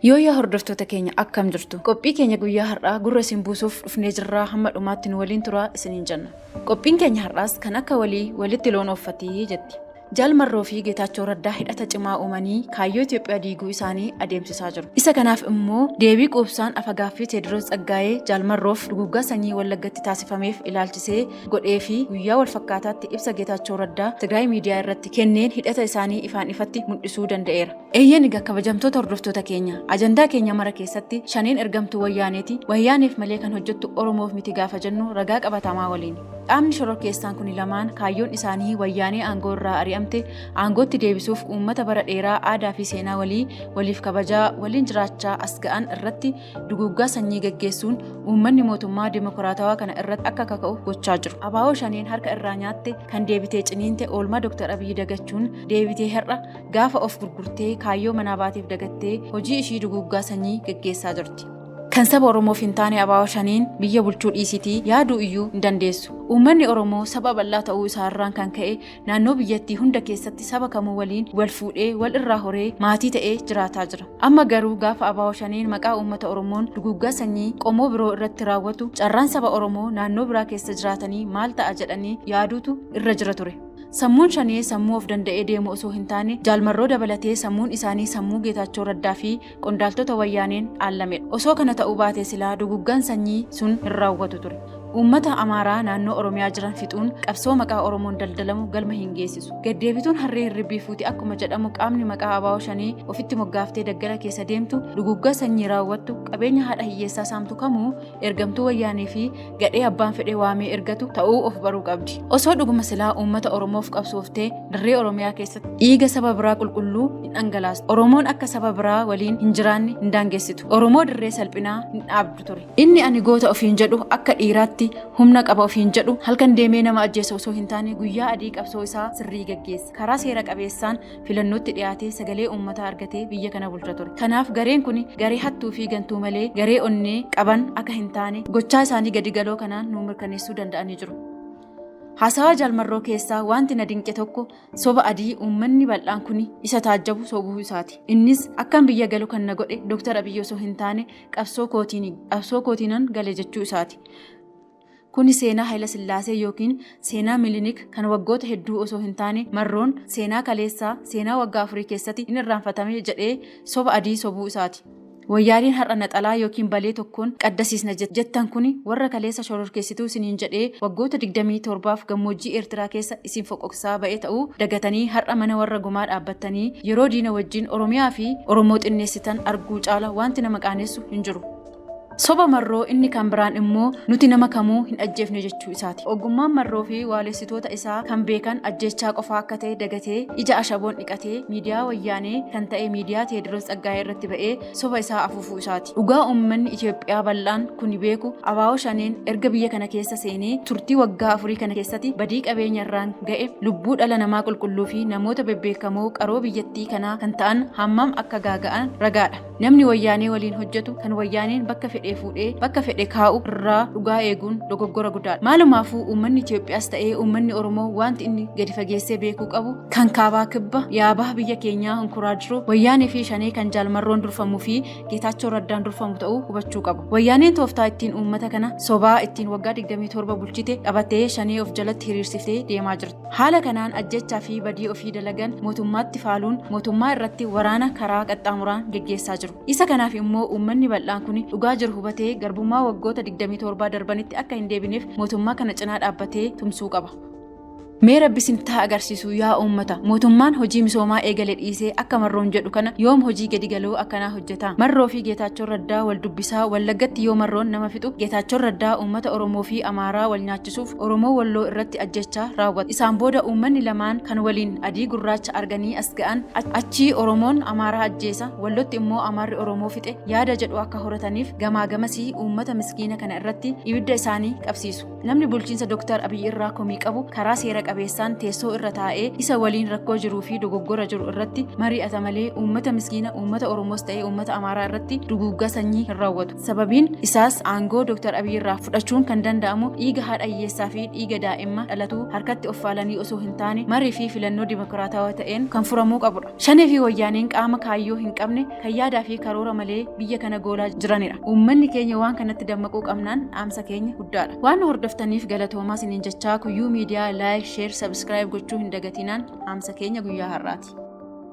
Yooyaa hordoftoota keenya akkam jirtu. Qophii keenya guyyaa har'aa gurra isin buusuuf dhufnee jirraa hamma dhumaatti nu waliin turaa isiniin jenna. Qophiin keenya har'aas kan akka walitti loon ooffatee jetti. Jaalmarroo fi Geetaachoo Raddaa hidhata cimaa uumanii kaayyoo Itoophiyaa diiguu isaanii adeemsisaa jiru. Isa kanaaf immoo deebii quubsaan afagaaffii Teediroos Tsaggaayee Jaalmarroof duguggaa sanyii Wallaggatti taasifameef ilaalchisee godhee fi guyyaa wal fakkaataatti ibsa Geetaachoo Raddaa Tigraay miidiyaa irratti kenneen hidhata isaanii ifaan ifatti mul'isuu danda'eera. Eeyyeen egaa kabajamtoota hordoftoota keenya ajandaa keenya mara keessatti shaneen ergamtuu wayyaaneeti. Wayyaaneef malee kan hojjettu Oromoof miti gaafa jennu ragaa qabatamaa waliin. Qaamni shororkeessaan kun lamaan kaayyoon isaanii wayyaanee aangoo irraa ari'amte aangootti deebisuuf uummata bara dheeraa aadaa fi seenaa waliif kabajaa waliin jiraachaa as ga'an irratti duguggaa sanyii gaggeessuun uummanni mootummaa dimokiraatawaa kana irratti akka kaka'u gochaa jiru. Abaaboo shaneen harka irraa nyaatte kan deebitee ciniinte oolmaa Dr. Abiyyi dagachuun deebitee har'a gaafa of gurgurtee kaayyoo manaa baateef dagattee hojii ishii duguggaa sanyii gaggeessaa jirti. Kan saba Oromoof hin taane abaaboo shaneen biyya bulchuu dhiisitii yaaduu iyyuu hin dandeessu. Uummanni Oromoo saba bal'aa ta'uu isaarraan kan ka'e naannoo biyyattii hunda keessatti saba kamuu waliin wal fuudhee wal irraa horee maatii ta'ee jiraataa jira. Amma garuu gaafa abaaboo shaneen maqaa uummata Oromoon duguggaa sanyii qomoo biroo irratti raawwatu carraan saba Oromoo naannoo biraa keessa jiraatanii maal ta'a jedhanii yaaduutu irra jira ture. Sammuun shanee sammuu of danda'ee deemu osoo hin taane Jaalmarroo dabalatee sammuun isaanii sammuu Geetaachoo Raddaa fi qondaaltota wayyaaneen dhaallamedha. Osoo kana ta'uu baatee silaa duguggaan sanyii sun hin raawwatu ture. Uummata Amaaraa naannoo Oromiyaa jiran fixuun qabsoo maqaa Oromoon daldalamu galma hin geessisu. Gaddeebituun harree hirribii fuuti akkuma jedhamu qaamni maqaa abaaboo shanee ofitti moggaaftee daggala keessa deemtu duguggaa sanyii raawwattu qabeenya haadha hiyyeessaa saamtu kamuu ergamtuu wayyaanee fi gadhee abbaan fedhee waamee ergatu ta'uu of baruu qabdi. Osoo dhuguma silaa uummata Oromoof qabsooftee dirree Oromiyaa keessatti dhiiga saba biraa qulqulluu hin dhangalaastu. Oromoon akka saba biraa waliin hin jiraanne hin daangeessitu. Oromoo dirree salphinaa hin dhaabdu ture. Inni ani goota ofiin jedhu akka dhiiraatti humna qaba ofiin jedhu halkan deemee nama ajjeesa osoo hin taane guyyaa adii qabsoo isaa sirrii gaggeessa. Karaa seera qabeessaan filannootti dhiyaatee sagalee uummataa argatee biyya kana bulcha ture. Kanaaf gareen kun garee hattuu fi gantuu malee garee onnee qaban akka hin taane gochaa isaanii gadi galoo kanaan nu mirkaneessuu danda'anii jiru. Haasawaa Jaalmarroo keessaa wanti na dinqe tokko soba adii uummanni bal'aan kun isa taajjabu sobuu isaati. Innis akkan biyya galu kan na godhe Dr. Abiyyi osoo hin taane qabsoo kootiinan gale jechuu isaati. Kuni seenaa Haayila Sillaasee yookiin seenaa Milinik kan waggoota hedduu osoo hin taane marroon seenaa kaleessaa seenaa waggaa 4 keessatti hin irraanfatame jedhee soba adii sobuu isaati. Wayyaaniin har'a naxalaa yookiin balee tokkoon qaddasiisna jettan kuni warra kaleessa shororkeessituu isiniin jedhee waggoota 27f gammoojjii Eertiraa keessa isin foqoqsaa ba'ee ta'uu dagatanii har'a mana warra gumaa dhaabbattanii yeroo diina wajjin Oromiyaa fi Oromoo xinneessitan arguu caala wanti nama qaanessu hin jiru. Soba marroo inni kan biraan immoo nuti nama kamuu hin ajjeefne jechuu isaati. Ogummaan marroo fi waalessitoota isaa kan beekan ajjechaa qofaa akka ta'e dagatee ija ashaboon dhiqatee miidiyaa wayyaanee kan ta'e miidiyaa Teediroos Tsaggaayee irratti ba'ee soba isaa afuufuu isaati. Dhugaa uummanni Itoophiyaa bal'aan kun beeku abaaboo shaneen erga biyya kana keessa seenee turtii waggaa 4 kana keessatti badii qabeenya irraan ga'e lubbuu dhala namaa qulqulluu fi namoota bebbeekamoo qaroo biyyattii kanaa kan ta'an hammam akka gaaga'an ragaadha. Namni wayyaanee waliin hojjetu kan wayyaaneen bakka fuudhee bakka fedhe kaa'u irraa dhugaa eeguun dogoggora guddaadha. Maalumaafuu uummanni Itoophiyaas ta'ee uummanni Oromoo wanti inni gadi fageessee beekuu qabu kan kaabaa kibba yaabaa biyya keenyaa hunkuraa jiru wayyaanee fi shanee kan Jaalmarroon durfamuu fi Geetaachoo Raddaan durfamu ta'uu hubachuu qabu. Wayyaaneen tooftaa ittiin uummata kana sobaa ittiin waggaa 27 bulchite qabattee shanee of jalatti hiriirsiftee deemaa jirti. Haala kanaan ajjechaa fi badii ofii dalagan mootummaatti faaluun mootummaa irratti waraana karaa qaxxaamuraan gaggeessaa jiru. Isa kanaaf immoo uummanni bal'aan kun dhugaa jiru hubatee garbummaa waggoota 27 darbanitti akka hin deebineef mootummaa kana cinaa dhaabbatee tumsuu qaba. Mee rabbisin taa agarsiisu yaa uummata mootummaan hojii misoomaa eegale dhiisee akka marroon jedhu kana yoom hojii gadi galoo akkanaa hojjeta. Marroo fi Geetaachoo Raddaa wal dubbisaa Wallaggatti yoo marroon nama fixu Geetaachoo Raddaa uummata Oromoo fi Amaaraa wal nyaachisuuf Oromoo Walloo irratti ajjechaa raawwata. Isaan booda uummanni lamaan kan waliin adii gurraacha arganii as ga'an achii Oromoon Amaaraa ajjeesa Wallotti immoo Amaarri Oromoo fixe yaada jedhu akka horataniif gamaa gamasii uummata miskiina kana irratti ibidda isaanii qabsiisu. Namni bulchiinsa Dr. Abiyyi irraa komii qabu karaa seera qabeessaan teessoo irra taa'ee isa waliin rakkoo jiruu fi dogoggora jiru irratti mari'ata malee uummata miskiina uummata Oromoos ta'ee uummata Amaaraa irratti duguuggaa sanyii hin raawwatu. Sababiin isaas aangoo Dr. Abiy irraa fudhachuun kan danda'amu dhiiga haadha hiyyeessaa fi dhiiga daa'imman dhalatu harkatti of faalanii osoo hin taane marii fi filannoo dimokiraatawaa ta'een kan furamuu qabudha. Shanee fi wayyaaneen qaama kaayyoo hin qabne kan yaadaa fi karoora malee biyya kana goolaa jiranidha. Uummanni keenya waan kanatti dammaquu qabnaan dhaamsa keenya guddaadha. Waan hordoftaniif galatoomaa isiniin jechaa kuyyuu miidiyaa laayik, sheer, sabskiraayib gochuu hin dagatinaan dhaamsa keenya guyyaa har'aati.